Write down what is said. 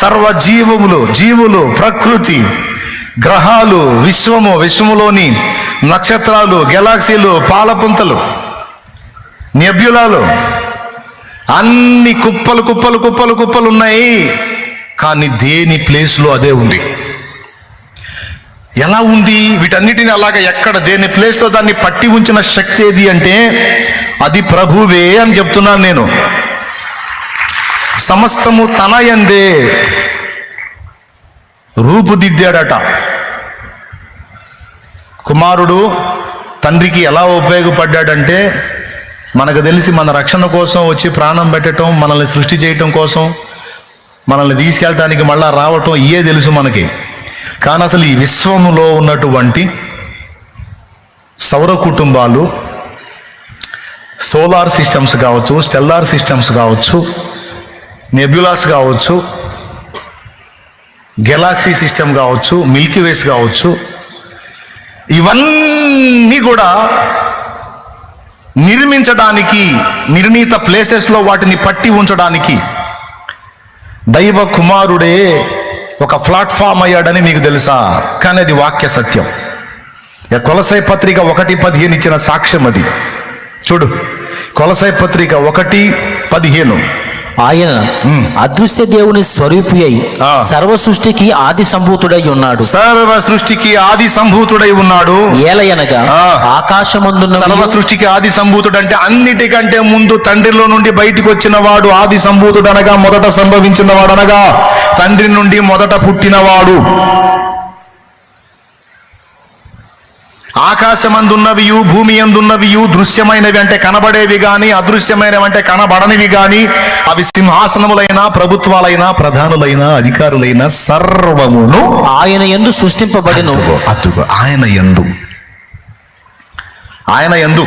సర్వజీవములు, జీవులు, ప్రకృతి, గ్రహాలు, విశ్వములోని నక్షత్రాలు, గెలాక్సీలు, పాలపుంతలు, నెబ్యులాలు అన్ని కుప్పలు కుప్పలు కుప్పలు కుప్పలు ఉన్నాయి. కానీ దేని ప్లేస్లో అదే ఉంది. ఎలా ఉంది? వీటన్నిటిని అలాగా ఎక్కడ దేని ప్లేస్లో దాన్ని పట్టి ఉంచిన శక్తి ఏది అంటే అది ప్రభువే అని చెప్తున్నాను నేను. సమస్తము తన యందే రూపుదిద్దాడట. కుమారుడు తండ్రికి ఎలా ఉపయోగపడ్డాడంటే, మనకు తెలిసి మన రక్షణ కోసం వచ్చి ప్రాణం పెట్టడం, మనల్ని సృష్టి చేయటం కోసం, మనల్ని తీసుకెళ్ళటానికి మళ్ళా రావటం ఇయే తెలుసు మనకి. కానీ అసలు ఈ విశ్వములో ఉన్నటువంటి సౌర కుటుంబాలు, సోలార్ సిస్టమ్స్ కావచ్చు, స్టెల్లార్ సిస్టమ్స్ కావచ్చు, నెబ్యులాస్ కావచ్చు, గెలాక్సీ సిస్టమ్ కావచ్చు, మిల్కీ వేస్ కావచ్చు, ఇవన్నీ కూడా నిర్మించడానికి, నిర్ణీత ప్లేసెస్లో వాటిని పట్టి ఉంచడానికి దైవ కుమారుడే ఒక ప్లాట్ఫామ్ అయ్యాడని మీకు తెలుసా? కానీ అది వాక్య సత్యం. కొలసై పత్రిక 1:15 ఇచ్చిన సాక్ష్యం అది. చూడు, కొలసై పత్రిక 1:15. ఆయన అదృశ్య దేవుని స్వరూపి అయి సర్వ సృష్టికి ఆది సంభూతుడై ఉన్నాడు. సర్వ సృష్టికి ఆది సంభూతుడై ఉన్నాడు. ఏలయనగా ఆకాశమందున్న సర్వ సృష్టికి ఆది సంభూతుడు అంటే అన్నిటికంటే ముందు తండ్రిలో నుండి బయటికి వచ్చిన వాడు ఆది సంభూతుడు అనగా మొదట సంభవించిన వాడు, అనగా తండ్రి నుండి మొదట పుట్టినవాడు. ఆకాశమందున్నవియు భూమి యందున్నవియు దృశ్యమైనవి అంటే కనబడేవి గాని, అదృశ్యమైనవి అంటే కనబడనివి గాని, అవి సింహాసనములైన, ప్రభుత్వాలైన, ప్రధానులైన, అధికారులైన సర్వమును ఆయన యందు సృష్టింపబడిన. అదుగో ఆయన యందు